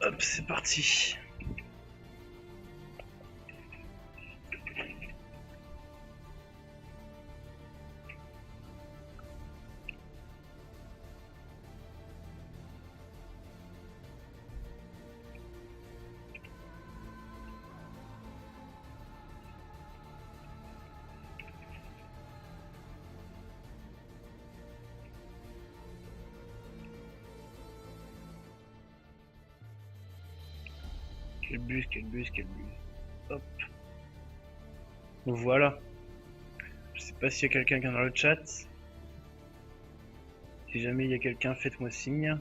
Hop, c'est parti. Quel bus, quel bus, quel bus. Hop. Voilà. Je sais pas s'il y a quelqu'un qui est dans le chat. Si jamais il y a quelqu'un, faites-moi signe.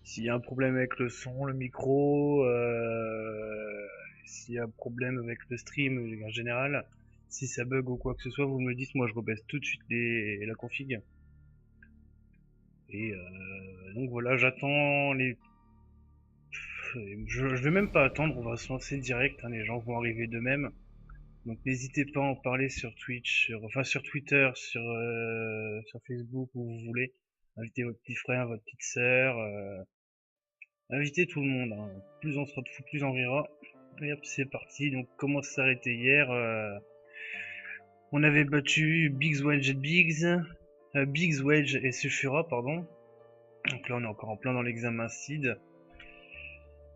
S'il y a un problème avec le son, le micro, s'il y a un problème avec le stream en général, si ça bug ou quoi que ce soit, vous me le dites, moi je rebaisse tout de suite la config. Et donc voilà, j'attends les... Je vais même pas attendre, on va se lancer direct, hein, les gens vont arriver d'eux-mêmes. Donc n'hésitez pas à en parler sur Twitch, enfin sur Twitter, sur Facebook, où vous voulez. Invitez votre petit frère, votre petite sœur, invitez tout le monde, hein. Plus on sera de fou, plus on rira. Et hop, c'est parti. Donc comment ça s'arrêtait hier, on avait battu Biggs, Wedge et Biggs, Wedge et Sulfura, pardon. Donc là on est encore en plein dans l'examen seed.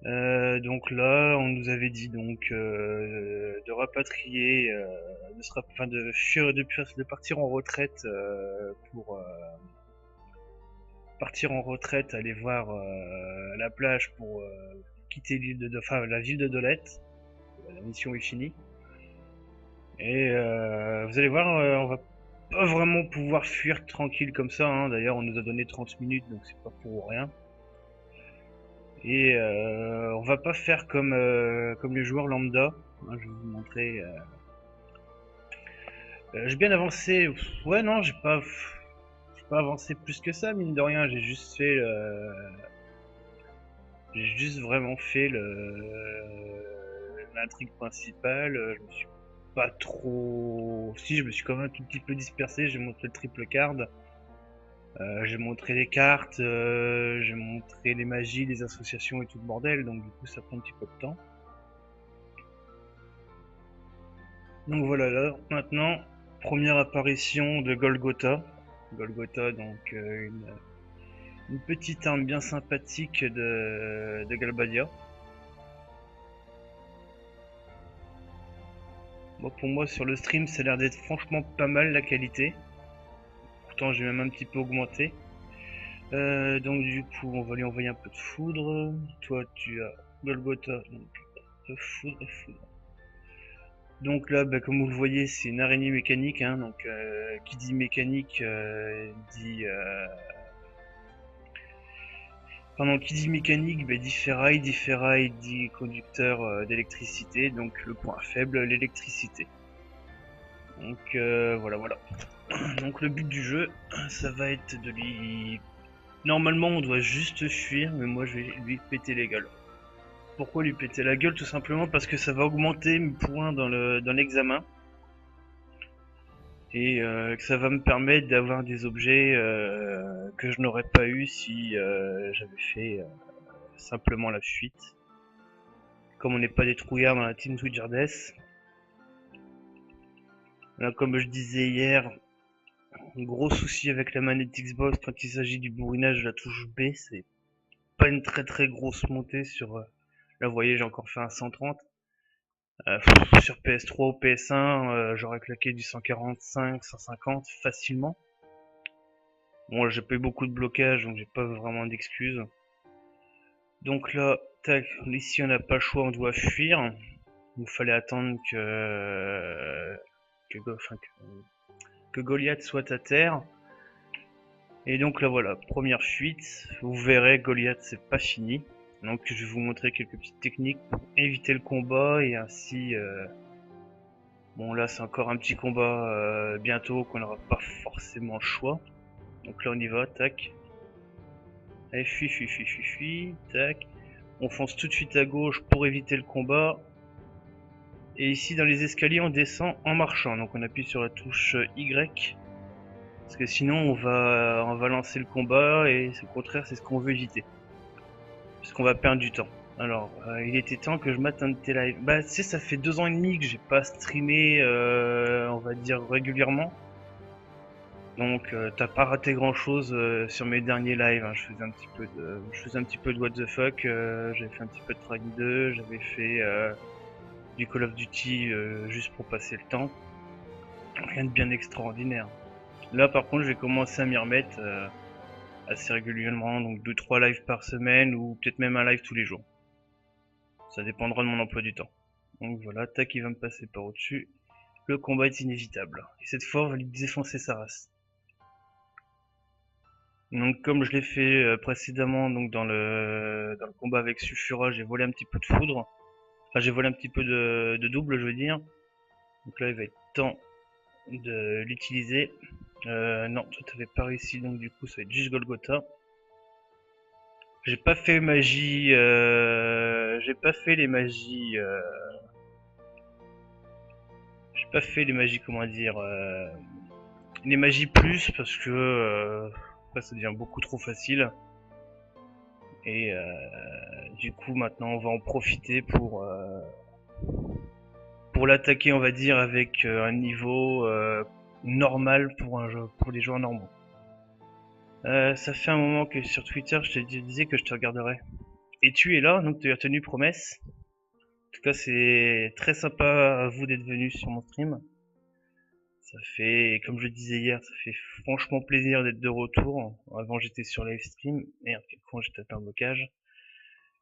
Donc là, on nous avait dit donc de rapatrier, de partir en retraite pour partir en retraite, aller voir la plage pour quitter l'île la ville de Dolette. La mission est finie. Et vous allez voir, on va pas vraiment pouvoir fuir tranquille comme ça. Hein. D'ailleurs, on nous a donné 30 minutes, donc c'est pas pour rien. Et on va pas faire comme les joueurs lambda. Hein, je vais vous montrer. J'ai bien avancé. Ouais, non, j'ai pas avancé plus que ça, mine de rien. J'ai juste fait j'ai juste vraiment fait l'intrigue principale. Je me suis pas trop. Si, je me suis quand même un tout petit peu dispersé. J'ai montré le triple card. J'ai montré les cartes, j'ai montré les magies, les associations et tout le bordel, donc du coup ça prend un petit peu de temps. Donc voilà, là, maintenant, première apparition de Golgotha. Golgotha, donc une petite arme bien sympathique de Galbadia. Bon, pour moi, sur le stream, ça a l'air d'être franchement pas mal la qualité. Pourtant, j'ai même un petit peu augmenté. Donc du coup, on va lui envoyer un peu de foudre. Toi, tu as Golgotha, donc foudre. Donc là, bah, comme vous le voyez, c'est une araignée mécanique. Hein, donc qui dit mécanique dit... Pardon, qui dit mécanique dit ferraille dit conducteur d'électricité. Donc le point faible, l'électricité. Donc voilà. Donc le but du jeu, ça va être de lui... Normalement, on doit juste fuir, mais moi je vais lui péter les gueules. Pourquoi lui péter la gueule? Tout simplement parce que ça va augmenter mes points dans l'examen. Et que ça va me permettre d'avoir des objets que je n'aurais pas eu si j'avais fait simplement la fuite. Comme on n'est pas des trouillards dans la team Twitchardess. Là, comme je disais hier, un gros souci avec la manette Xbox quand il s'agit du bourrinage de la touche B, c'est pas une très grosse montée sur... là vous voyez, j'ai encore fait un 130. Sur PS3 ou PS1, j'aurais claqué du 145, 150 facilement. Bon, là j'ai pas eu beaucoup de blocage, donc j'ai pas vraiment d'excuses. Donc là, tac, ici on n'a pas le choix, on doit fuir. Il fallait attendre que Goliath soit à terre. Et donc là voilà, première fuite. Vous verrez, Goliath c'est pas fini. Donc je vais vous montrer quelques petites techniques pour éviter le combat et ainsi... Bon là c'est encore un petit combat bientôt qu'on n'aura pas forcément le choix. Donc là on y va, tac. Allez, fuis, tac. On fonce tout de suite à gauche pour éviter le combat. Et ici dans les escaliers on descend en marchant, donc on appuie sur la touche Y. Parce que sinon on va lancer le combat et au contraire c'est ce qu'on veut éviter. Parce qu'on va perdre du temps. Alors, il était temps que je mate un de tes lives. Bah, tu sais, ça fait 2 ans et demi que j'ai pas streamé, on va dire régulièrement. Donc, t'as pas raté grand chose sur mes derniers lives. Hein. Je faisais un petit peu de what the fuck. J'avais fait un petit peu de Track 2. J'avais fait du Call of Duty juste pour passer le temps. Rien de bien extraordinaire. Là, par contre, je vais commencer à m'y remettre assez régulièrement. Donc, 2-3 lives par semaine ou peut-être même un live tous les jours. Ça dépendra de mon emploi du temps. Donc voilà, tac, il va me passer par au-dessus. Le combat est inévitable. Et cette fois, on va lui défoncer sa race. Donc comme je l'ai fait précédemment donc dans le combat avec Sulfura, j'ai volé un petit peu de foudre. Enfin, j'ai volé un petit peu de double, je veux dire. Donc là, il va être temps de l'utiliser. Non, toi, t'avais pas réussi, donc du coup, ça va être juste Golgotha. J'ai pas fait magie, j'ai pas fait les magies, comment dire, les magies plus parce que après ça devient beaucoup trop facile. Et du coup maintenant on va en profiter pour l'attaquer, on va dire, avec un niveau normal pour les joueurs normaux. Ça fait un moment que sur Twitter je te disais que je te regarderais. Et tu es là, donc tu as tenu promesse. En tout cas, c'est très sympa à vous d'être venu sur mon stream. Ça fait, comme je le disais hier, ça fait franchement plaisir d'être de retour. Avant, j'étais sur livestream. Merde, quel con, j'ai tapé un blocage.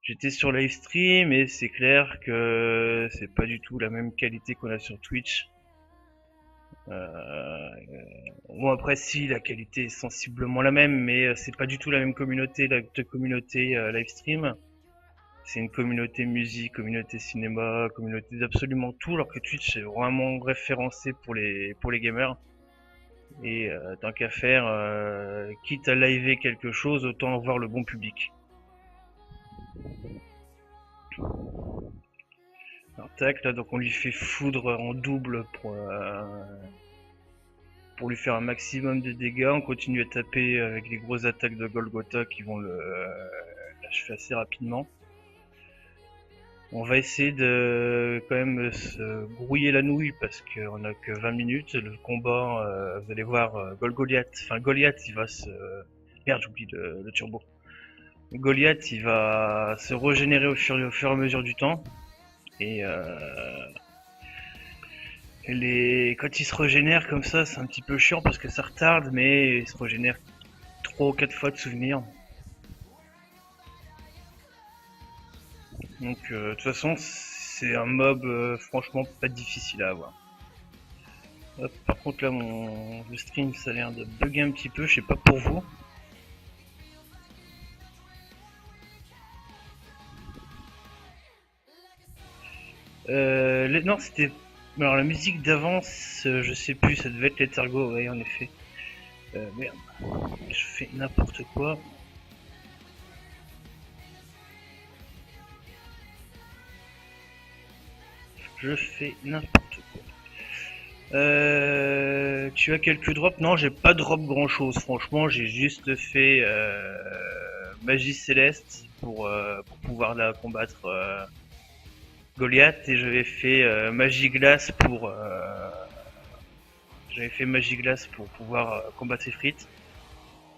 J'étais sur livestream et c'est clair que c'est pas du tout la même qualité qu'on a sur Twitch. Bon, après, si, la qualité est sensiblement la même, mais c'est pas du tout la même communauté, la communauté livestream. C'est une communauté musique, communauté cinéma, communauté d'absolument tout, alors que Twitch est vraiment référencé pour les gamers. Et tant qu'à faire, quitte à liver quelque chose, autant avoir le bon public. Alors tac, là donc on lui fait foudre en double pour lui faire un maximum de dégâts. On continue à taper avec les grosses attaques de Golgotha qui vont l'achever assez rapidement. On va essayer de quand même se brouiller la nouille parce qu'on a que 20 minutes. Le combat, vous allez voir, Goliath, il va se... Merde, j'oublie le turbo. Goliath, il va se régénérer au fur et à mesure du temps. Et quand il se régénère comme ça, c'est un petit peu chiant parce que ça retarde, mais il se régénère 3 ou 4 fois de souvenirs. Donc de toute façon c'est un mob franchement pas difficile à avoir. Hop, par contre là le stream ça a l'air de bugger un petit peu, je sais pas pour vous. Non c'était... Alors la musique d'avance, je sais plus, ça devait être l'Ethergo, ouais en effet. Merde, je fais n'importe quoi. Je fais n'importe quoi. Tu as quelques drops? Non, j'ai pas drop grand chose. Franchement, j'ai juste fait magie céleste pour pouvoir la combattre Goliath et j'avais fait magie glace pour pouvoir combattre Efrit.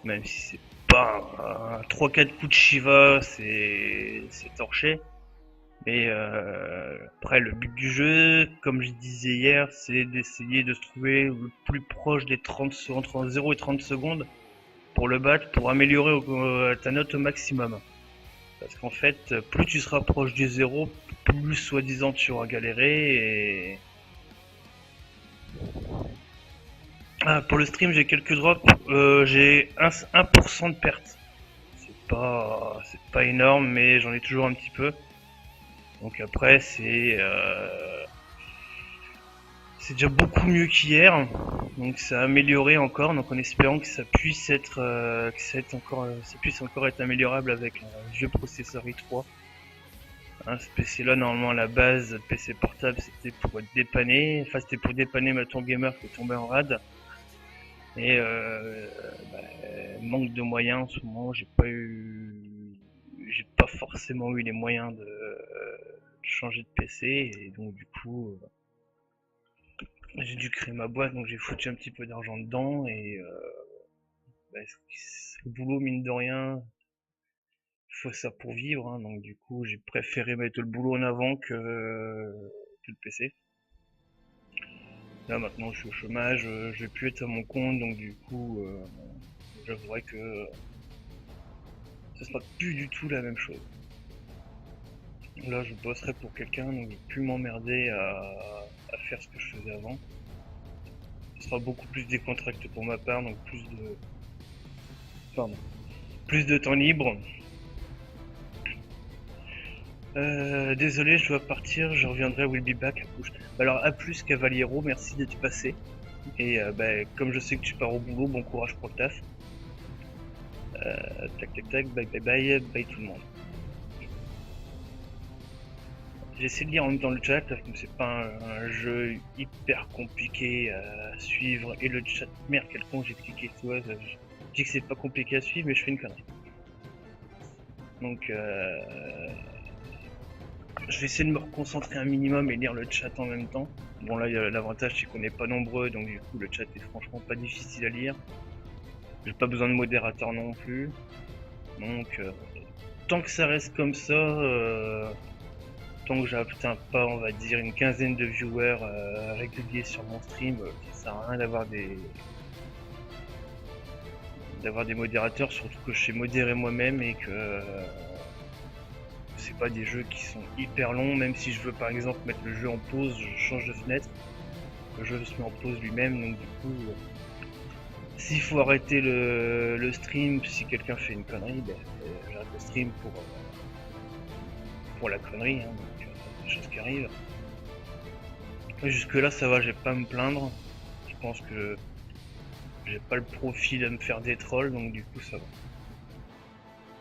Même si c'est pas un 3-4 coups de Shiva, c'est torché. Mais après, le but du jeu, comme je disais hier, c'est d'essayer de se trouver le plus proche des 30 entre 0 et 30 secondes pour le battre, pour améliorer ta note au maximum. Parce qu'en fait, plus tu seras proche du 0, plus soi-disant tu auras galéré. Et... Ah, pour le stream, j'ai quelques drops. J'ai 1% de perte. C'est pas énorme, mais j'en ai toujours un petit peu. Donc après c'est déjà beaucoup mieux qu'hier, donc ça a amélioré encore, donc en espérant que ça puisse être encore être améliorable avec un vieux processeur i3. Hein, ce PC là, normalement à la base, le PC portable c'était pour dépanner, enfin c'était pour dépanner ma tour gamer qui est tombée en rade. Et bah, manque de moyens en ce moment, j'ai pas forcément eu les moyens de changer de PC et donc du coup j'ai dû créer ma boîte, donc j'ai foutu un petit peu d'argent dedans et bah, le boulot mine de rien, il faut ça pour vivre, hein, donc du coup j'ai préféré mettre le boulot en avant que le PC. Là maintenant je suis au chômage, je vais plus être à mon compte, donc du coup j'avouerai que ce sera plus du tout la même chose. Là je bosserai pour quelqu'un, donc je vais plus m'emmerder à faire ce que je faisais avant. Ce sera beaucoup plus décontracté pour ma part, donc pardon, plus de temps libre. Désolé, je dois partir, je reviendrai, will be back. Alors à plus Cavaliero, merci d'être passé. Et bah, comme je sais que tu pars au boulot, bon courage pour le taf. Tac tac tac, bye bye bye, bye tout le monde. J'ai essayé de lire en même temps le chat, comme c'est pas un jeu hyper compliqué à suivre. Et le chat, merde quel con, j'ai cliqué, tu vois, je dis que c'est pas compliqué à suivre mais je fais une connerie. Donc je vais essayer de me reconcentrer un minimum et lire le chat en même temps. Bon là l'avantage c'est qu'on n'est pas nombreux, donc du coup le chat est franchement pas difficile à lire. J'ai pas besoin de modérateur non plus. Donc tant que ça reste comme ça, tant que j'atteins pas on va dire une quinzaine de viewers réguliers sur mon stream, ça sert à rien d'avoir des modérateurs, surtout que je sais modérer moi-même et que c'est pas des jeux qui sont hyper longs, même si je veux par exemple mettre le jeu en pause, je change de fenêtre, le jeu se met en pause lui-même, donc du coup s'il faut arrêter le stream, si quelqu'un fait une connerie, ben, j'arrête le stream pour la connerie, hein, donc des choses qui arrivent. Jusque là ça va, j'ai pas à me plaindre, je pense que j'ai pas le profil à me faire des trolls, donc du coup ça va.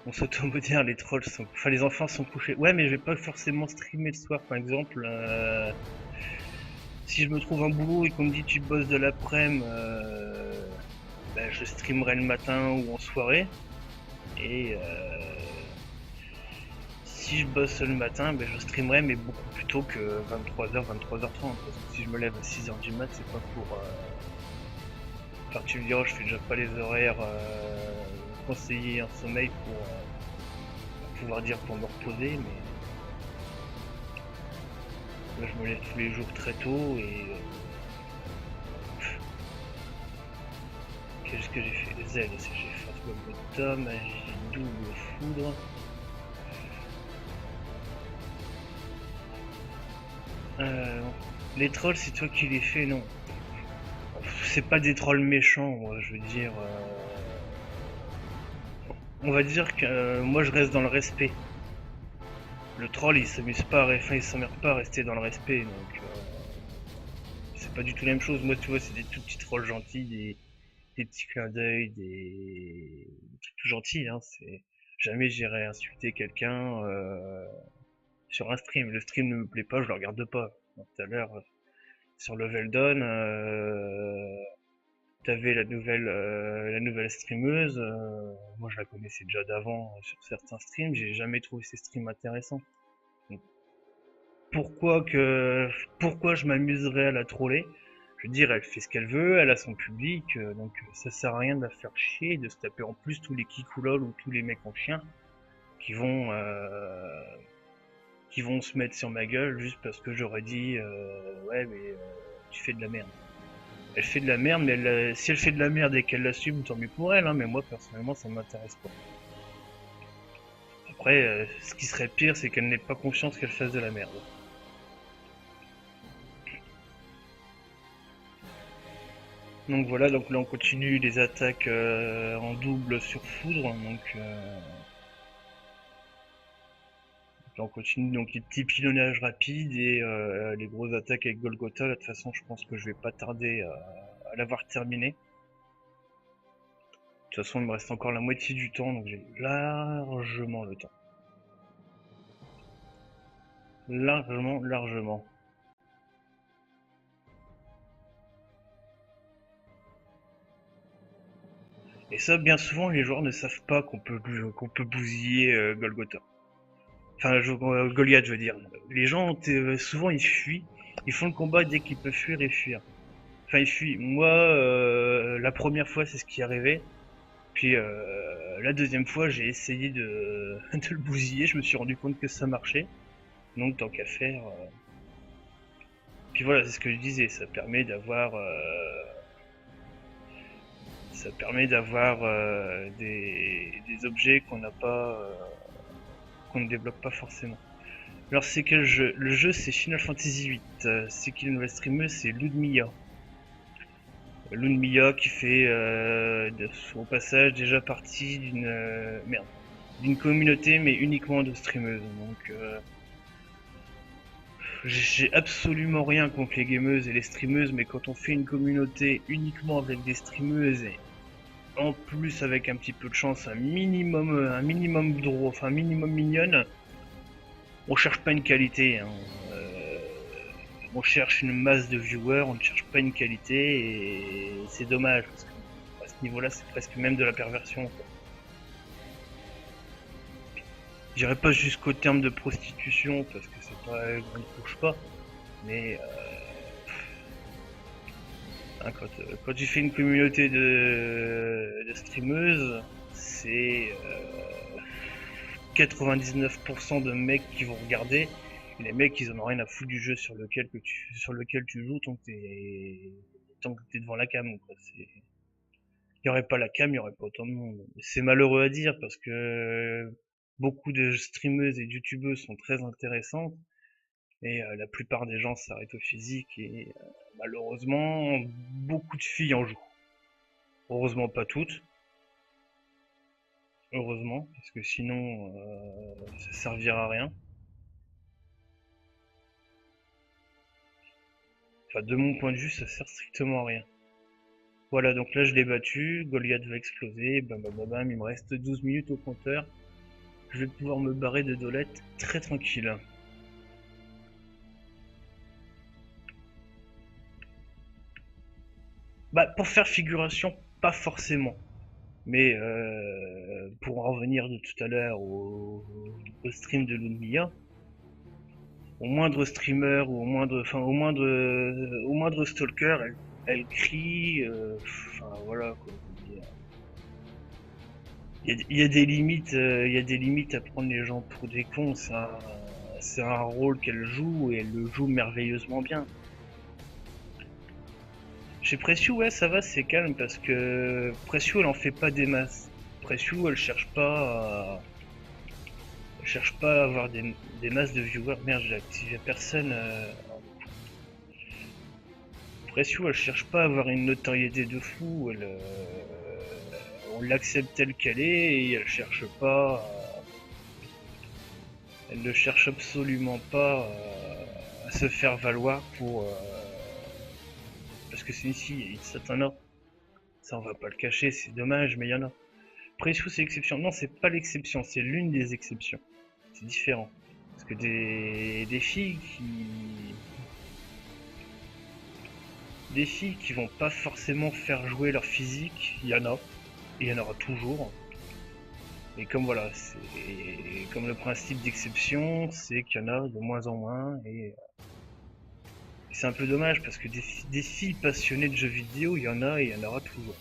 On s'automodère, les trolls sont... Enfin les enfants sont couchés. Ouais mais je vais pas forcément streamer le soir par exemple. Si je me trouve un boulot et qu'on me dit tu bosses de l'après-midi, ben, je streamerai le matin ou en soirée. Et si je bosse le matin, ben, je streamerai mais beaucoup plus tôt que 23h, 23h30. Parce que si je me lève à 6h du mat, c'est pas pour... Enfin tu me diras, je fais déjà pas les horaires conseillés en sommeil pour pouvoir dire pour me reposer, mais là je me lève tous les jours très tôt et... Qu'est-ce que j'ai fait? Z, j'ai fait bottom, magie double foudre. Les trolls, c'est toi qui les fais, non. C'est pas des trolls méchants, moi, je veux dire. On va dire que moi je reste dans le respect. Le troll il s'amuse pas, enfin il s'emmerde pas à rester dans le respect, donc c'est pas du tout la même chose. Moi tu vois, c'est des tout petits trolls gentils, des petits clins d'œil, des trucs tout gentils, hein. C'est jamais j'irai insulter quelqu'un sur un stream. Le stream ne me plaît pas, je le regarde pas. Tout à l'heure sur Level Down, t'avais la nouvelle streameuse. Moi, je la connaissais déjà d'avant sur certains streams. J'ai jamais trouvé ces streams intéressants. Donc, pourquoi que, pourquoi je m'amuserais à la troller? Je veux dire, elle fait ce qu'elle veut, elle a son public, donc ça sert à rien de la faire chier, de se taper en plus tous les kikoulol ou tous les mecs en chien qui vont, euh, qui vont se mettre sur ma gueule juste parce que j'aurais dit, ouais, mais tu fais de la merde. Elle fait de la merde, mais si elle fait de la merde et qu'elle l'assume, tant mieux pour elle, hein, mais moi personnellement ça m'intéresse pas. Après, ce qui serait pire, c'est qu'elle n'ait pas confiance qu'elle fasse de la merde. Donc voilà, donc là on continue les attaques en double sur foudre, donc là on continue donc les petits pilonnages rapides et les grosses attaques avec Golgotha. Là, de toute façon, je pense que je vais pas tarder à l'avoir terminé. De toute façon, il me reste encore la moitié du temps, donc j'ai largement le temps. Largement, largement. Et ça, bien souvent, les joueurs ne savent pas qu'on peut bousiller Golgotha. Enfin, Goliath, je veux dire. Les gens, souvent, ils fuient. Ils font le combat dès qu'ils peuvent fuir et fuir. Enfin, ils fuient. Moi, la première fois, c'est ce qui est arrivé. Puis la deuxième fois, j'ai essayé de le bousiller. Je me suis rendu compte que ça marchait. Donc, tant qu'à faire. Puis voilà, c'est ce que je disais. Ça permet d'avoir des objets qu'on ne débloque pas forcément. Alors c'est quel jeu? Le jeu c'est Final Fantasy VIII. C'est qui la nouvelle streameuse? C'est Ludmilla. Ludmilla qui fait au passage déjà partie d'une communauté mais uniquement de streameuses. Donc j'ai absolument rien contre les gameuses et les streameuses, mais quand on fait une communauté uniquement avec des streameuses et en plus avec un petit peu de chance un minimum drôle, enfin un minimum mignonne, on cherche pas une qualité, hein. On cherche une masse de viewers, on ne cherche pas une qualité et c'est dommage parce que à ce niveau-là, c'est presque même de la perversion, quoi. J'irai pas jusqu'au terme de prostitution parce que c'est pas, on ne touche pas, mais hein, quand tu fais une communauté de streameuses, c'est 99% de mecs qui vont regarder. Et les mecs, ils en ont rien à foutre du jeu sur lequel tu joues tant que t'es devant la cam, quoi. Il y aurait pas la cam, il y aurait pas autant de monde. C'est malheureux à dire parce que beaucoup de streameuses et de youtubeuses sont très intéressantes et la plupart des gens s'arrêtent au physique et malheureusement beaucoup de filles en jouent. Heureusement pas toutes, heureusement parce que sinon ça servira à rien. Enfin de mon point de vue ça sert strictement à rien. Voilà, donc là je l'ai battu, Goliath va exploser, bam bam bam bam, il me reste 12 minutes au compteur. Je vais pouvoir me barrer de Dolette très tranquille. Bah, pour faire figuration, pas forcément. Mais pour en revenir de tout à l'heure au stream de Lumia, au moindre streamer ou au moindre stalker, elle crie. Enfin voilà quoi. Il y a des limites, il y a des limites à prendre les gens pour des cons. C'est un rôle qu'elle joue et elle le joue merveilleusement bien. Chez Preciou, ouais, ça va, c'est calme parce que Preciou, elle en fait pas des masses. Preciou, elle cherche pas à avoir des masses de viewers. Merde, j'ai activé personne. Preciou, elle cherche pas à avoir une notoriété de fou. On l'accepte telle qu'elle est et elle cherche pas. Elle ne cherche absolument pas à se faire valoir parce que c'est ici, il y a. Ça, on va pas le cacher, c'est dommage, mais il y en a. Precious, c'est l'exception. Non, c'est pas l'exception, c'est l'une des exceptions. C'est différent. Parce que des filles qui. Des filles qui vont pas forcément faire jouer leur physique, il y en a. Et il y en aura toujours. Et comme voilà, c'est comme le principe d'exception, c'est qu'il y en a de moins en moins. Et c'est un peu dommage parce que des filles passionnées de jeux vidéo, il y en a et il y en aura toujours.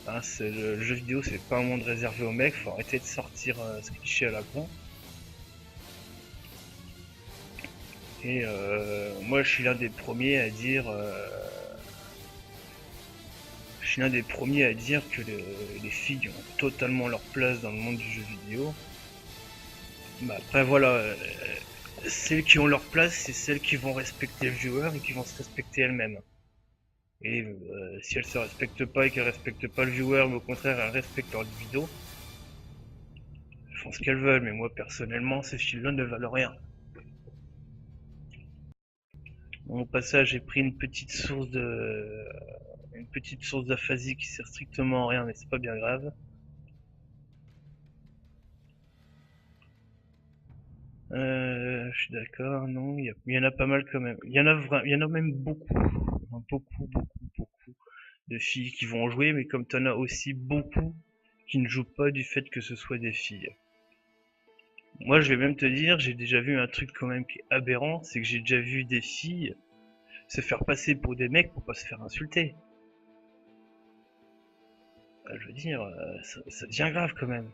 Hein, le jeu vidéo, c'est pas un monde réservé aux mecs, faut arrêter de sortir ce cliché à la con. Et moi, je suis l'un des premiers à dire que les filles ont totalement leur place dans le monde du jeu vidéo. Bah, après, voilà, celles qui ont leur place, c'est celles qui vont respecter le viewer et qui vont se respecter elles-mêmes. Et si elles se respectent pas et qu'elles respectent pas le viewer, mais au contraire, elles respectent leur vidéo, elles font ce qu'elles veulent. Mais moi, personnellement, ces filles-là ne valent rien. Au passage, j'ai pris une petite source d'aphasie qui sert strictement à rien, mais c'est pas bien grave. je suis d'accord, non, il y en a pas mal quand même. Il y en a même beaucoup, hein, beaucoup de filles qui vont en jouer, mais comme t'en as aussi beaucoup qui ne jouent pas du fait que ce soit des filles. Moi, je vais même te dire, j'ai déjà vu un truc quand même qui est aberrant, c'est que j'ai déjà vu des filles se faire passer pour des mecs pour pas se faire insulter. Je veux dire, ça devient grave quand même.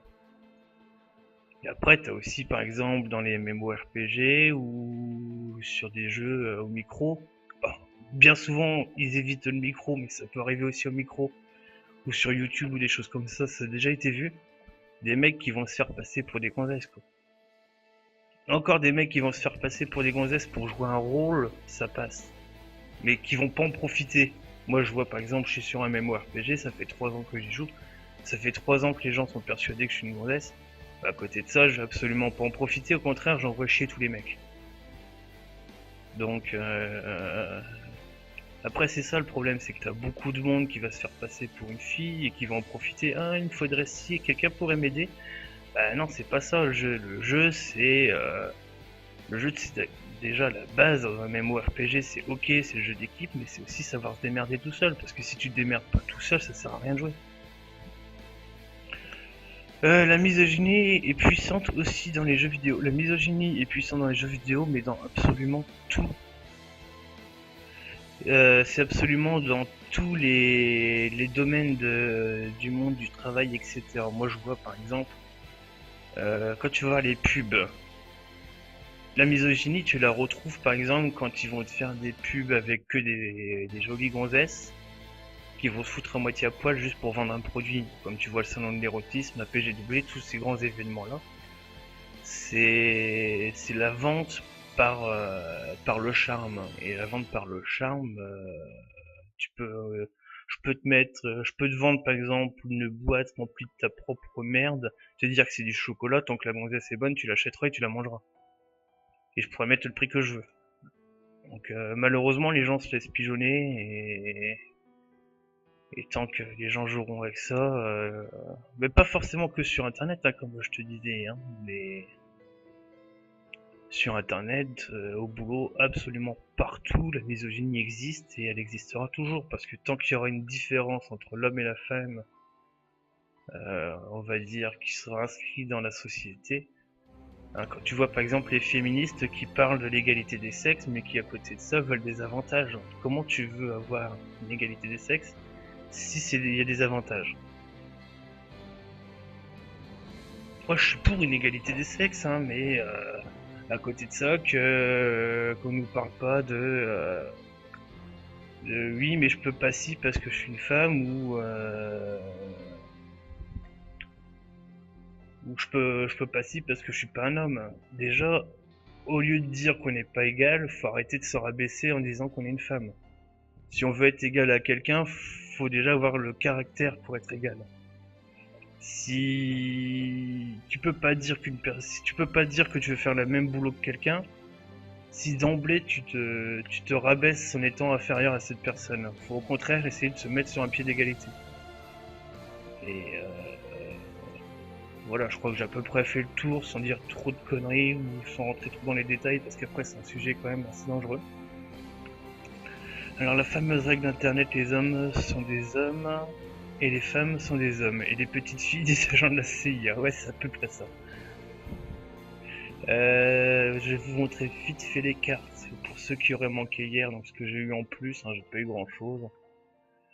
Et après, t'as aussi, par exemple, dans les MMORPG ou sur des jeux au micro. Bah, bien souvent, ils évitent le micro, mais ça peut arriver aussi au micro. Ou sur YouTube ou des choses comme ça a déjà été vu. Des mecs qui vont se faire passer pour des gonzesses, quoi. Encore des mecs qui vont se faire passer pour des gonzesses pour jouer un rôle, ça passe. Mais qui vont pas en profiter. Moi, je vois, par exemple, je suis sur un MMORPG, ça fait 3 ans que j'y joue. Ça fait 3 ans que les gens sont persuadés que je suis une gonzesse. À côté de ça, je vais absolument pas en profiter, au contraire, j'envoie chier tous les mecs. Donc, après, c'est ça le problème, c'est que t'as beaucoup de monde qui va se faire passer pour une fille et qui va en profiter. Ah, il me faudrait si, quelqu'un pourrait m'aider. Bah non, c'est pas ça le jeu. Le jeu, c'est déjà la base dans un MMORPG, c'est ok, c'est le jeu d'équipe, mais c'est aussi savoir se démerder tout seul. Parce que si tu te démerdes pas tout seul, ça sert à rien de jouer. La misogynie est puissante aussi dans les jeux vidéo. La misogynie est puissante dans les jeux vidéo, mais dans absolument tout. C'est absolument dans tous les domaines du monde du travail, etc. Moi, je vois par exemple, quand tu vois les pubs, la misogynie, tu la retrouves par exemple quand ils vont te faire des pubs avec que des jolies gonzesses qui vont se foutre à moitié à poil juste pour vendre un produit. Comme tu vois le salon de l'érotisme, la PGW, tous ces grands événements-là. C'est la vente par le charme. Et la vente par le charme, tu peux, je peux te vendre par exemple une boîte remplie de ta propre merde, te dire que c'est du chocolat, tant que la gonzesse est bonne, tu l'achèteras et tu la mangeras. Et je pourrais mettre le prix que je veux. Donc malheureusement, les gens se laissent pigeonner et tant que les gens joueront avec ça, mais pas forcément que sur internet, hein, comme je te disais, hein, mais sur internet, au boulot, absolument partout, la misogynie existe et elle existera toujours, parce que tant qu'il y aura une différence entre l'homme et la femme, on va dire, qui sera inscrit dans la société, hein, quand tu vois par exemple les féministes qui parlent de l'égalité des sexes, mais qui à côté de ça veulent des avantages. Comment tu veux avoir une égalité des sexes si il y a des avantages? Moi je suis pour une égalité des sexes, hein, mais à côté de ça, qu'on nous parle pas de oui, mais je peux pas si parce que je suis une femme ou je peux pas si parce que je suis pas un homme. Déjà, au lieu de dire qu'on n'est pas égal, faut arrêter de se rabaisser en disant qu'on est une femme. Si on veut être égal à quelqu'un, faut déjà avoir le caractère pour être égal. Si tu peux pas dire que tu veux faire le même boulot que quelqu'un, si d'emblée tu te rabaisses en étant inférieur à cette personne. Faut au contraire essayer de se mettre sur un pied d'égalité. Et voilà, je crois que j'ai à peu près fait le tour sans dire trop de conneries ou sans rentrer trop dans les détails parce qu'après c'est un sujet quand même assez dangereux. Alors la fameuse règle d'internet, les hommes sont des hommes et les femmes sont des hommes et les petites filles des agents de la CIA. Ouais, c'est à peu près ça. Je vais vous montrer vite fait les cartes pour ceux qui auraient manqué hier, donc ce que j'ai eu en plus, hein, j'ai pas eu grand chose.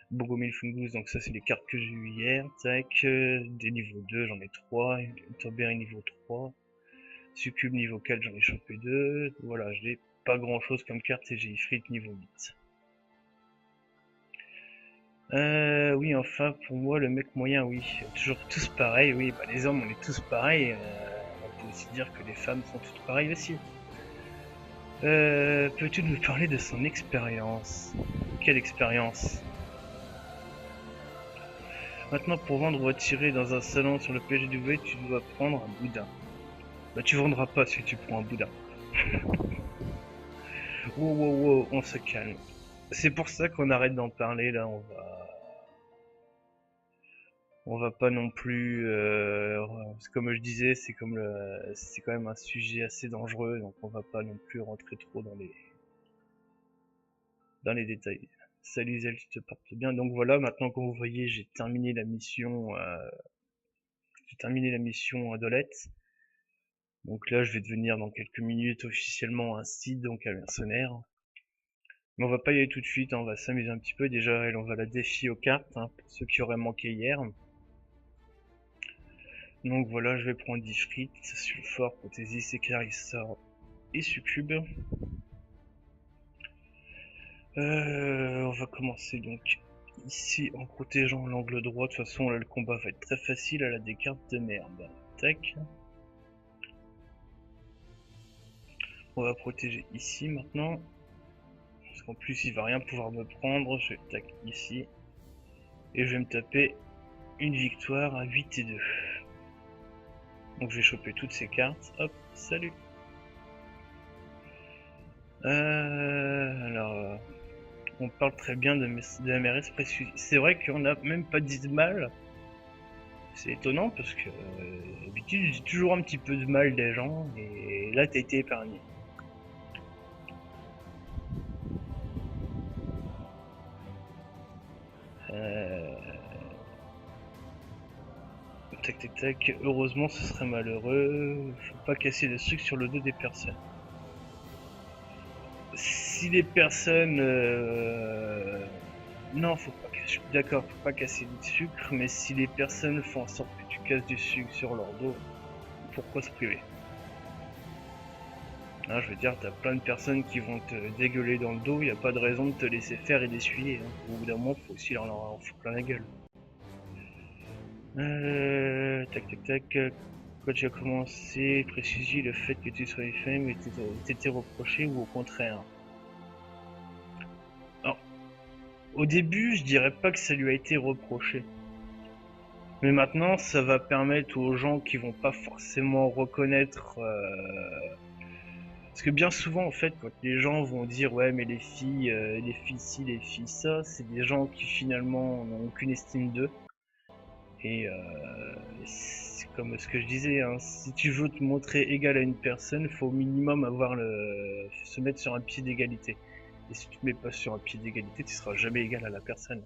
Bogomil Fungus, donc ça c'est les cartes que j'ai eu hier. Tac, des niveaux 2, j'en ai 3. Torberi niveau 3. Succube niveau 4, j'en ai chopé 2. Voilà, j'ai pas grand chose comme carte et j'ai Ifrit niveau 8. Oui, enfin, pour moi, le mec moyen, oui. Toujours tous pareils, oui. Bah, les hommes, on est tous pareils. On peut aussi dire que les femmes sont toutes pareilles aussi. Peux-tu nous parler de son expérience? Quelle expérience? Maintenant, pour vendre ou attirer dans un salon sur le PGW, tu dois prendre un boudin. Bah, tu vendras pas si tu prends un boudin. Wow, wow, wow, on se calme. C'est pour ça qu'on arrête d'en parler, là, on va... On va pas non plus, comme je disais, c'est quand même un sujet assez dangereux, donc on va pas non plus rentrer trop dans les détails. Salut Zel, tu te portes bien. Donc voilà, maintenant comme vous voyez, j'ai terminé la mission à Dolette. Donc là, je vais devenir dans quelques minutes officiellement un Cid, donc un mercenaire. Mais on va pas y aller tout de suite, hein, on va s'amuser un petit peu. Déjà, on va la défier aux cartes, hein, pour ceux qui auraient manqué hier. Donc voilà, je vais prendre 10 frites, sulfure, prothésis, éclairisseur et succube. On va commencer donc ici en protégeant l'angle droit. De toute façon, là, le combat va être très facile. Elle a des cartes de merde. Tac. On va protéger ici maintenant. Parce qu'en plus, il va rien pouvoir me prendre. Je vais tac ici. Et je vais me taper une victoire à 8 et 2. Donc je vais choper toutes ces cartes. Hop, salut. Alors, on parle très bien de MRS précieux. C'est vrai qu'on a même pas dit de mal. C'est étonnant parce que d'habitude je dis toujours un petit peu de mal des gens et là t'as été épargné. Tac tac tac, heureusement ce serait malheureux, faut pas casser de sucre sur le dos des personnes. Si les personnes... Non, faut pas casser, je suis d'accord, faut pas casser du sucre, mais si les personnes font en sorte que tu casses du sucre sur leur dos, pourquoi se priver? Hein, je veux dire, t'as plein de personnes qui vont te dégueuler dans le dos, y a pas de raison de te laisser faire et d'essuyer. Hein. Au bout d'un moment, faut aussi leur en foutre plein la gueule. Tac tac tac. Quand tu as commencé, préciser le fait que tu sois femme t'étais reproché ou au contraire? Alors, au début, je dirais pas que ça lui a été reproché. Mais maintenant, ça va permettre aux gens qui vont pas forcément reconnaître... Parce que bien souvent, en fait, quand les gens vont dire ouais, mais les filles ci, les filles ça, c'est des gens qui finalement n'ont aucune estime d'eux. Et c'est comme ce que je disais, hein, si tu veux te montrer égal à une personne, faut au minimum se mettre sur un pied d'égalité. Et si tu te mets pas sur un pied d'égalité, tu seras jamais égal à la personne.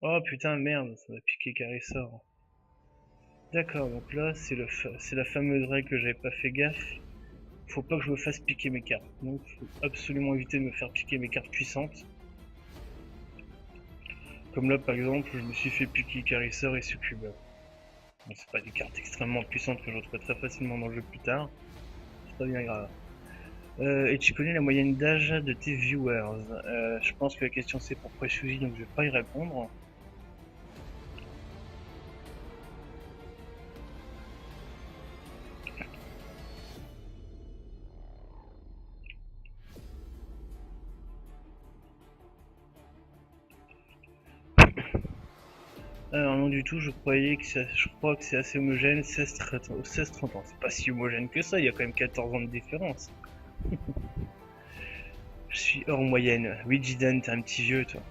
Oh putain, merde, ça m'a piqué Carissa. D'accord, donc là, c'est la fameuse règle que j'avais pas fait gaffe. Faut pas que je me fasse piquer mes cartes. Donc, faut absolument éviter de me faire piquer mes cartes puissantes. Comme là, par exemple, je me suis fait piquer Carisseur et Succube. Bon, c'est pas des cartes extrêmement puissantes que je retrouverai très facilement dans le jeu plus tard. C'est pas bien grave. Et tu connais la moyenne d'âge de tes viewers? Je pense que la question c'est pour Precious, donc je vais pas y répondre. Alors non du tout, je crois que c'est assez homogène, 16-30 ans. C'est pas si homogène que ça, il y a quand même 14 ans de différence. Je suis hors moyenne. Oui, Jidan, t'es un petit vieux, toi.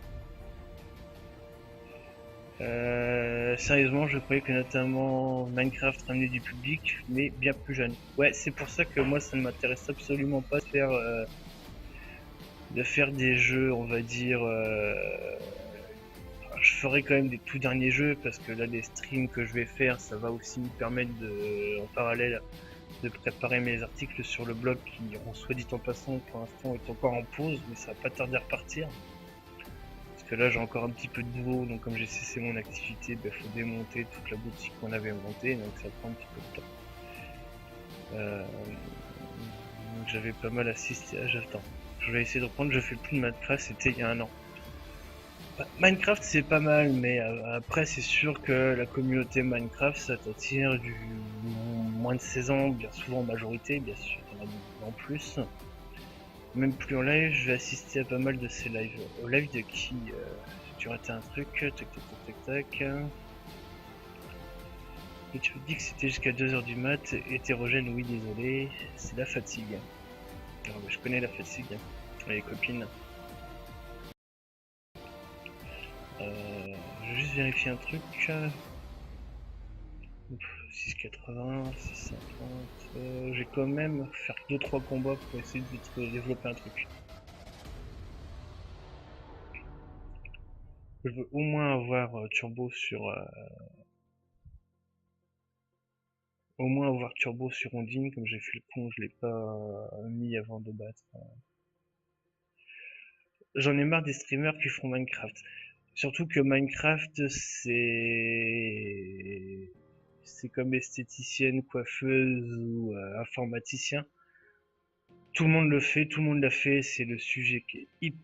Sérieusement, je croyais que notamment Minecraft ramenait du public, mais bien plus jeune. Ouais, c'est pour ça que moi, ça ne m'intéresse absolument pas de faire des jeux, on va dire. Je ferai quand même des tout derniers jeux parce que là, les streams que je vais faire, ça va aussi me permettre en parallèle, de préparer mes articles sur le blog qui, soit dit en passant, pour l'instant est encore en pause, mais ça va pas tarder à repartir. Parce que là, j'ai encore un petit peu de boulot, donc comme j'ai cessé mon activité, il faut démonter toute la boutique qu'on avait montée, donc ça prend un petit peu de temps. Donc j'avais pas mal assisté à... J'attends. Je vais essayer de reprendre, je fais plus de Minecraft, c'était il y a un an. Minecraft c'est pas mal, mais après c'est sûr que la communauté Minecraft ça t'attire du moins de 16 ans, bien souvent en majorité, bien sûr, il y en a en plus. Même plus en live, je vais assister à pas mal de ces lives. Au live de qui tu raté un truc, tac tac tac tac tac. Et tu me dis que c'était jusqu'à 2h du mat, hétérogène, oui désolé, c'est la fatigue. Alors, je connais la fatigue, les copines. vérifier un truc. 6,80, 6,50. J'ai quand même faire 2-3 combats pour essayer de développer un truc. Je veux au moins avoir turbo sur Ondine, comme j'ai fait le con, je l'ai pas mis avant de battre. J'en ai marre des streamers qui font Minecraft. Surtout que Minecraft, c'est comme esthéticienne, coiffeuse ou informaticien. Tout le monde le fait, tout le monde l'a fait, c'est le sujet qui est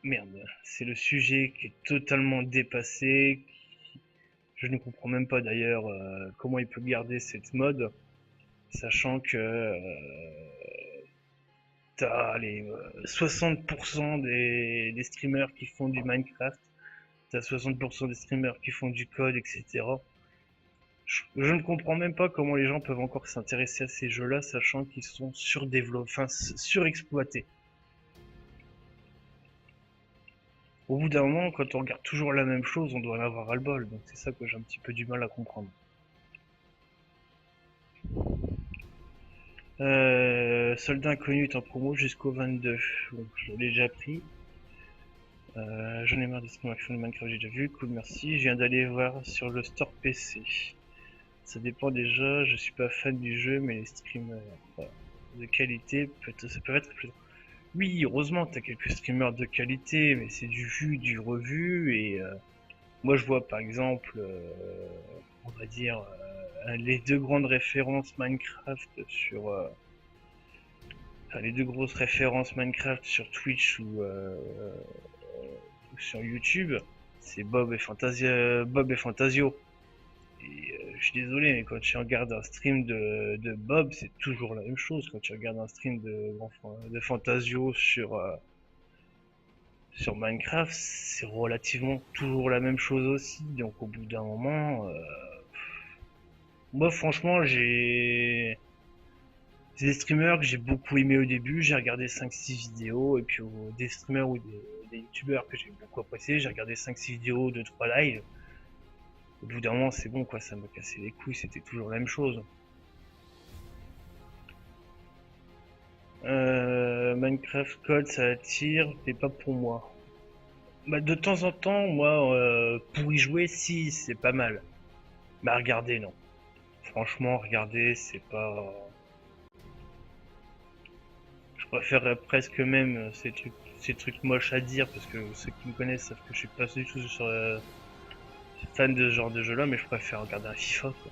Merde, c'est le sujet qui est totalement dépassé. Je ne comprends même pas d'ailleurs comment il peut garder cette mode, sachant que t'as les 60% des streamers qui font du Minecraft, t'as 60% des streamers qui font du code, etc. Je ne comprends même pas comment les gens peuvent encore s'intéresser à ces jeux-là, sachant qu'ils sont surexploités. Au bout d'un moment, quand on regarde toujours la même chose, on doit en avoir ras-le-bol, donc c'est ça que j'ai un petit peu du mal à comprendre. Soldat inconnu est en promo jusqu'au 22, donc je l'ai déjà pris. J'en ai marre des streamers qui font du Minecraft, j'ai déjà vu, cool merci. Je viens d'aller voir sur le store PC. Ça dépend déjà, je suis pas fan du jeu, mais les streamers de qualité, ça peut être plus. Oui, heureusement, t'as quelques streamers de qualité, mais c'est du vu, du revu, et moi je vois par exemple, on va dire, les deux grandes références Minecraft enfin, les deux grosses références Minecraft sur Twitch ou sur YouTube, c'est Bob et Fantasio. Et je suis désolé, mais quand tu regardes un stream de Bob, c'est toujours la même chose. Quand tu regardes un stream de Fantasio sur Minecraft, c'est relativement toujours la même chose aussi. Donc au bout d'un moment, moi franchement, c'est des streamers que j'ai beaucoup aimé au début. J'ai regardé 5-6 vidéos, et puis des streamers ou des youtubeurs que j'ai beaucoup apprécié, j'ai regardé 5-6 vidéos, 2-3 lives. Au bout d'un moment, c'est bon, quoi, ça m'a cassé les couilles, c'était toujours la même chose. Minecraft Code, ça attire, mais pas pour moi. Bah, de temps en temps, moi, pour y jouer, si, c'est pas mal. Bah, regardez, non. Franchement, regardez, c'est pas. Je préférerais presque même ces trucs moches à dire, parce que ceux qui me connaissent savent que je suis pas du tout fan de ce genre de jeu-là, mais je préfère regarder un FIFA, quoi.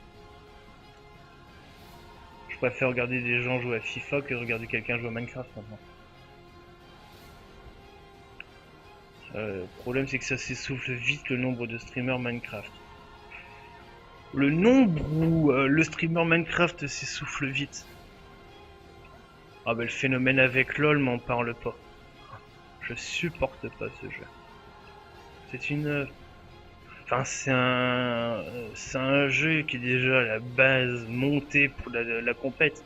Je préfère regarder des gens jouer à FIFA que regarder quelqu'un jouer à Minecraft maintenant. Le problème, c'est que ça s'essouffle vite le nombre de streamers Minecraft. Le nombre où le streamer Minecraft s'essouffle vite. Ah bah le phénomène avec LoL m'en parle pas. Je supporte pas ce jeu. C'est une... Enfin c'est un jeu qui est déjà à la base monté pour la compète.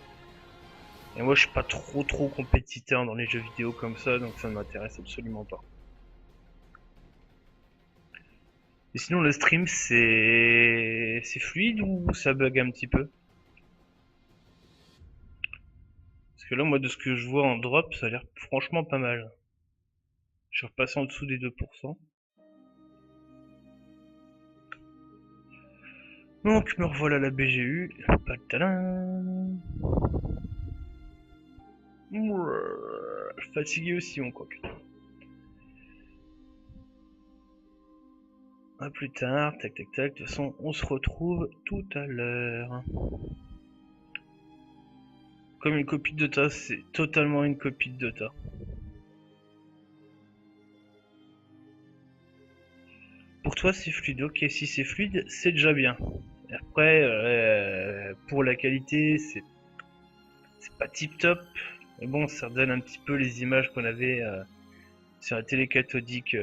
Et moi je suis pas trop compétiteur dans les jeux vidéo comme ça, donc ça ne m'intéresse absolument pas. Et sinon le stream c'est fluide ou ça bug un petit peu? Parce que là moi de ce que je vois en drop ça a l'air franchement pas mal. Je suis repassé en dessous des 2%. Donc me revoilà la BGU. Fatigué aussi mon coq. A plus tard, tac tac tac, de toute façon on se retrouve tout à l'heure. Comme une copie de Dota, c'est totalement une copie de Dota. Pour toi c'est fluide, ok, si c'est fluide, c'est déjà bien. Et après, pour la qualité, c'est pas tip top, mais bon, ça redonne un petit peu les images qu'on avait sur la télé cathodique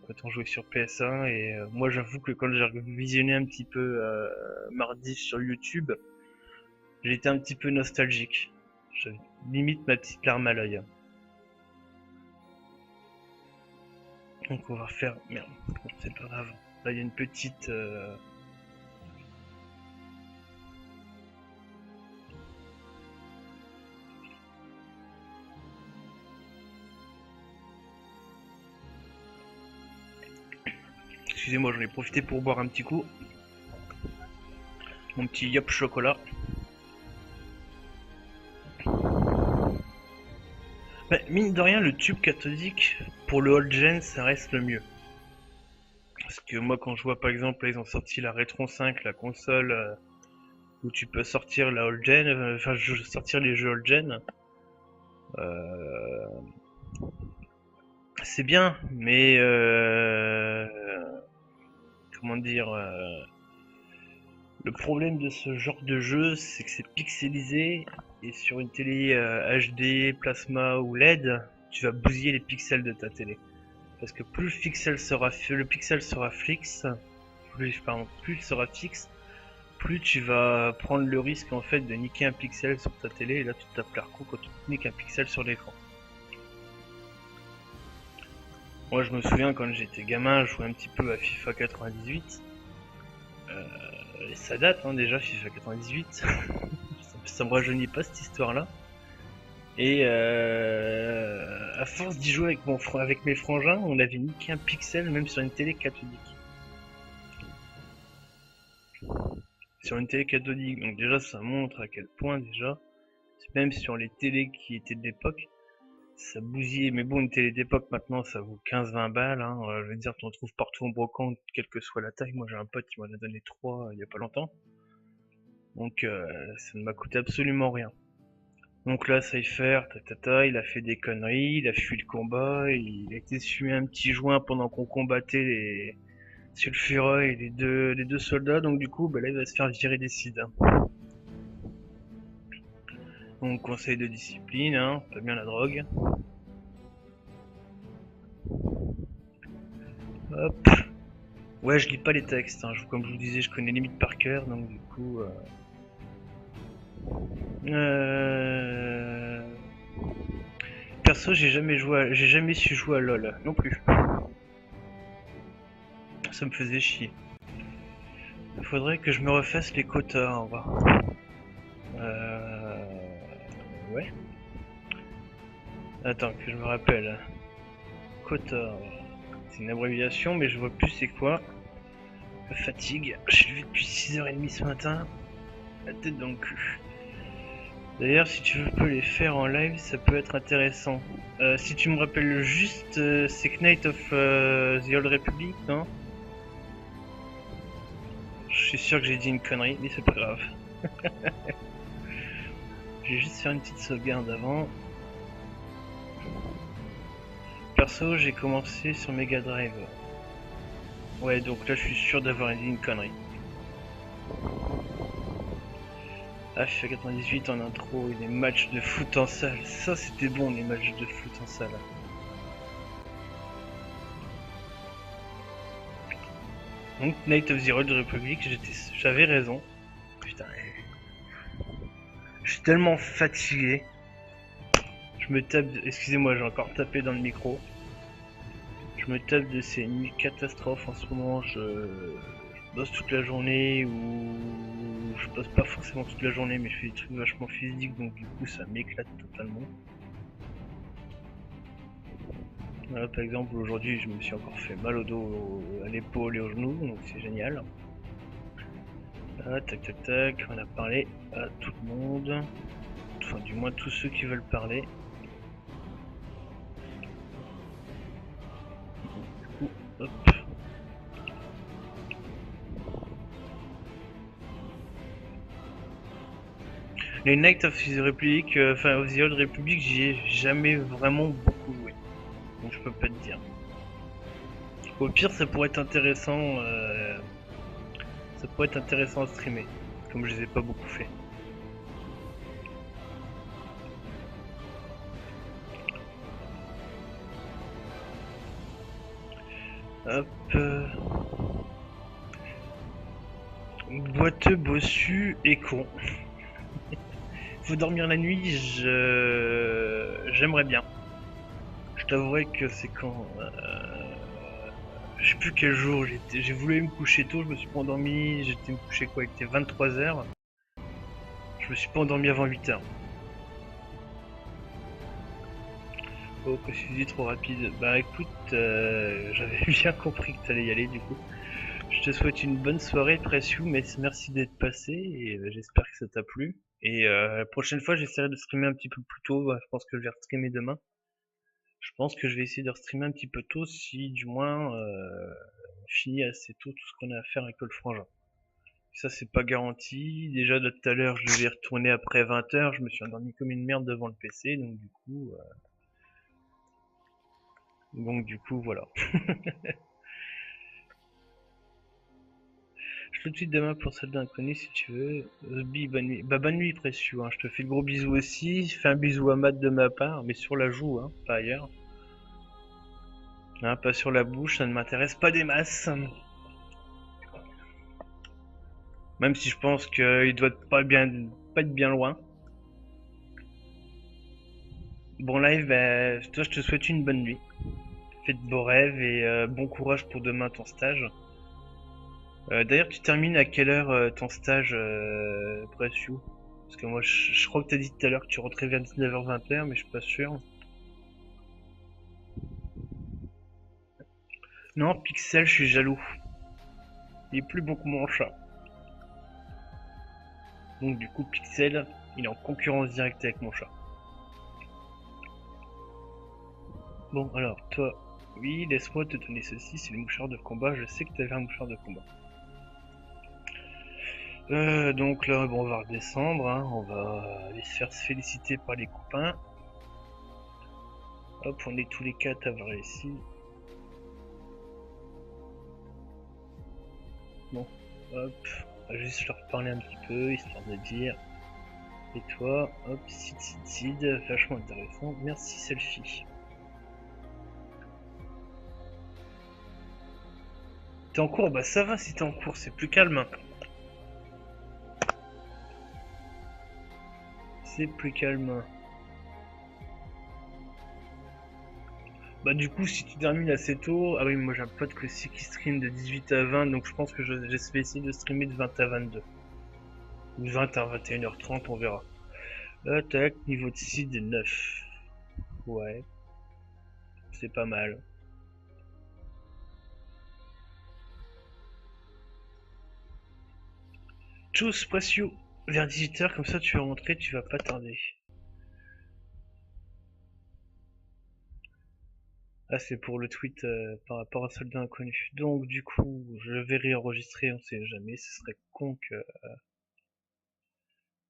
quand on jouait sur PS1. Et moi, j'avoue que quand j'ai visionné un petit peu mardi sur YouTube, j'étais un petit peu nostalgique. J'avais limite ma petite larme à l'œil. Donc on va refaire... Merde, c'est pas grave. Là il y a une petite... Excusez-moi, j'en ai profité pour boire un petit coup. Mon petit yop chocolat. Bah, mine de rien, le tube cathodique pour le old gen, ça reste le mieux. Parce que moi, quand je vois par exemple, là, ils ont sorti la Retron 5, la console où tu peux sortir la old gen, enfin sortir les jeux old gen. C'est bien, mais comment dire, le problème de ce genre de jeu, c'est que c'est pixelisé et sur une télé HD, plasma ou LED, tu vas bousiller les pixels de ta télé. Parce que plus le pixel sera fixe, plus il sera fixe, plus tu vas prendre le risque en fait de niquer un pixel sur ta télé et là tu te tapes l'arco quand tu niques un pixel sur l'écran. Moi je me souviens quand j'étais gamin, je jouais un petit peu à FIFA 98. Et ça date hein, déjà FIFA 98. ça me rajeunit pas cette histoire là. Et à force d'y jouer avec mes frangins, on avait niqué un pixel même sur une télé cathodique. Sur une télé cathodique, donc déjà ça montre à quel point déjà, même sur les télés qui étaient de l'époque, ça bousillait. Mais bon, une télé d'époque maintenant ça vaut 15-20 balles, hein. Je veux dire, tu en trouves partout en brocante, quelle que soit la taille. Moi j'ai un pote qui m'en a donné 3 il y a pas longtemps. Donc ça ne m'a coûté absolument rien. Donc là, Cypher, il a fait des conneries, il a fui le combat, il a été fumé un petit joint pendant qu'on combattait les Sulfura et les deux soldats, donc du coup, bah là, il va se faire virer des cides. Donc conseil de discipline, hein, pas bien la drogue. Hop. Ouais, je lis pas les textes, hein. Comme je vous disais, je connais limite par cœur, donc du coup... Perso, j'ai jamais su jouer à LoL, non plus. Ça me faisait chier. Il faudrait que je me refasse les quotas en bas. Ouais. Attends, que je me rappelle. Quota. C'est une abréviation, mais je vois plus c'est quoi. Fatigue. Je suis levé depuis 6h30 ce matin. La tête dans le cul. D'ailleurs, si tu peux les faire en live, ça peut être intéressant. Si tu me rappelles juste, c'est Knight of the Old Republic, non? Je suis sûr que j'ai dit une connerie, mais c'est pas grave. Je vais juste faire une petite sauvegarde avant. Perso, j'ai commencé sur Mega Drive. Ouais, donc là, je suis sûr d'avoir dit une connerie. Ah, FIFA 98 en intro, et les matchs de foot en salle. Ça, c'était bon, les matchs de foot en salle. Donc, Knight of the Old Republic, j'avais raison. Putain, je suis tellement fatigué. Je me tape... Excusez-moi, j'ai encore tapé dans le micro. Je me tape de ces nuits catastrophes en ce moment. Je bosse toute la journée ou je bosse pas forcément toute la journée, mais je fais des trucs vachement physiques, donc du coup ça m'éclate totalement. Voilà, par exemple, aujourd'hui je me suis encore fait mal au dos, à l'épaule et au genou, donc c'est génial. Ah, tac tac tac, on a parlé à tout le monde, enfin du moins tous ceux qui veulent parler. Du coup, hop. Les Knights of the Republic, enfin of the Old Republic, j'y ai jamais vraiment beaucoup joué, donc je peux pas te dire. Au pire, ça pourrait être intéressant. Ça pourrait être intéressant à streamer, comme je les ai pas beaucoup fait. Hop. Boiteux, bossu et con. Faut dormir la nuit, j'aimerais bien. Je t'avouerai que c'est quand Je sais plus quel jour, j'ai voulu me coucher tôt, je me suis pas endormi, j'étais me coucher quoi, il était 23h. Je me suis pas endormi avant 8h. Oh, que je dit trop rapide. Bah écoute, j'avais bien compris que t'allais y aller du coup. Je te souhaite une bonne soirée, Precious, mais merci d'être passé et j'espère que ça t'a plu. Et la prochaine fois, j'essaierai de streamer un petit peu plus tôt. Je pense que je vais streamer demain. Je pense que je vais essayer de streamer un petit peu tôt si du moins on finit assez tôt tout ce qu'on a à faire avec le frangin. Ça c'est pas garanti. Déjà de tout à l'heure je devais y retourner après 20h, je me suis endormi comme une merde devant le PC, donc du coup voilà. Je te tweet demain pour celle d'inconnu si tu veux. Zbi, bonne nuit. Bah bonne nuit Précieux, hein. Je te fais de gros bisous aussi. Fais un bisou à Matt de ma part, mais sur la joue, hein, pas ailleurs. Hein, pas sur la bouche, ça ne m'intéresse pas des masses. Même si je pense qu'il doit pas être bien loin. Bon live, bah, toi je te souhaite une bonne nuit. Fais de beaux rêves et bon courage pour demain ton stage. D'ailleurs, tu termines à quelle heure ton stage, Précieux? Parce que moi, je crois que t'as dit tout à l'heure que tu rentrais vers 19h-20h, mais je suis pas sûr. Non, Pixel, je suis jaloux. Il est plus bon que mon chat. Donc du coup, Pixel, il est en concurrence directe avec mon chat. Bon, alors, toi, oui, laisse-moi te donner ceci, c'est le mouchoir de combat, je sais que t'avais un mouchoir de combat. Donc là, bon, on va redescendre, hein, on va aller se faire féliciter par les copains. Hop, on est tous les 4 à avoir réussi. Bon, hop, on va juste leur parler un petit peu, histoire de dire. Et toi, hop, Sid, vachement intéressant. Merci, selfie. T'es en cours? Bah ça va si t'es en cours, c'est plus calme. C'est plus calme. Bah du coup si tu termines assez tôt, ah oui moi j'ai un pote qui stream de 18 à 20 donc je pense que je vais essayer de streamer de 20 à 22. Ou de 20 à 21h30 on verra. Tac, niveau de seed 9. Ouais, c'est pas mal. Tchuss Precieux, vers 18h comme ça tu vas rentrer, tu vas pas tarder. Ah c'est pour le tweet par rapport à Soldat Inconnu. Donc du coup je vais réenregistrer, on sait jamais, ce serait con que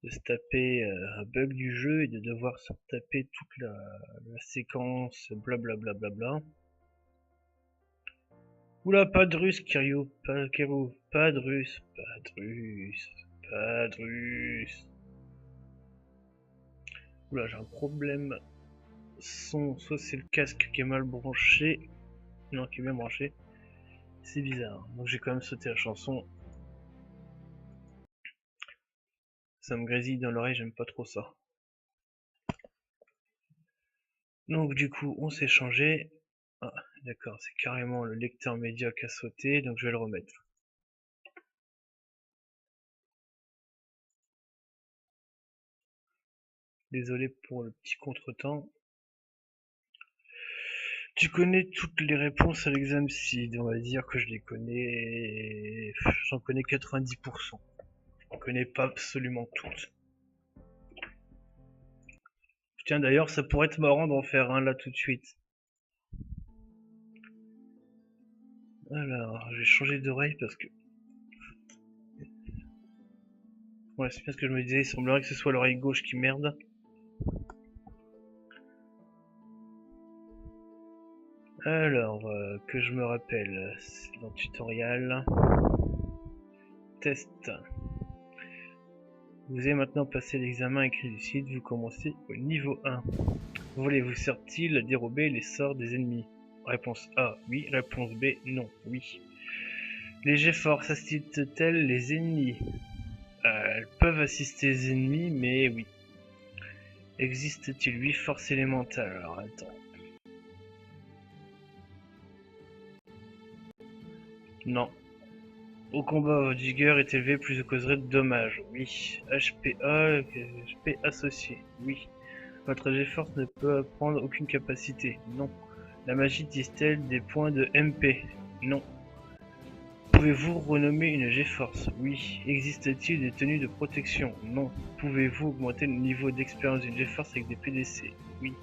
de se taper un bug du jeu et de devoir se taper toute la séquence blablabla. Bla bla bla. Oula, pas de russe, Kiryu, pas Kiru, pas de russe, pas de russe, pas de russe. Oula, j'ai un problème son, soit c'est le casque qui est mal branché, non, qui est bien branché, c'est bizarre. Donc j'ai quand même sauté la chanson. Ça me grésille dans l'oreille, j'aime pas trop ça. Donc du coup, on s'est changé. Ah, d'accord, c'est carrément le lecteur média qui a sauté, donc je vais le remettre. Désolé pour le petit contretemps. Tu connais toutes les réponses à l'examen SID, on va dire que je les connais. J'en connais 90%. J'en connais pas absolument toutes. Tiens, d'ailleurs, ça pourrait être marrant d'en faire un là tout de suite. Alors, je vais changer d'oreille parce que. Ouais, c'est bien ce que je me disais, il semblerait que ce soit l'oreille gauche qui merde. Alors, que je me rappelle, c'est dans tutoriel. Test. Vous avez maintenant passé l'examen écrit du site, vous commencez au niveau 1. Voulez-vous sert-il dérober les sorts des ennemis? Réponse A, oui. Réponse B, non, oui. Les G-Force assistent-elles les ennemis? Elles peuvent assister les ennemis, mais oui. Existe-t-il 8 forces élémentales? Alors attends. Non. Au combat, votre vigueur est élevée, plus vous causerez de dommages. Oui. HP associé. Oui. Votre G-Force ne peut prendre aucune capacité. Non. La magie distille des points de MP. Non. Pouvez-vous renommer une G-Force? Oui. Existe-t-il des tenues de protection? Non. Pouvez-vous augmenter le niveau d'expérience d'une G-Force avec des PDC? Oui.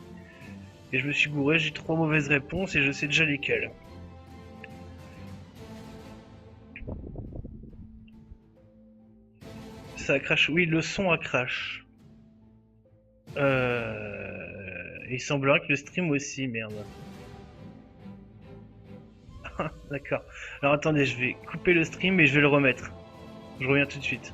Et je me suis gouré, j'ai 3 mauvaises réponses et je sais déjà lesquelles. Ça crache. Oui, le son a crash. Il semblerait que le stream aussi, merde. D'accord. Alors attendez, je vais couper le stream et je vais le remettre. Je reviens tout de suite.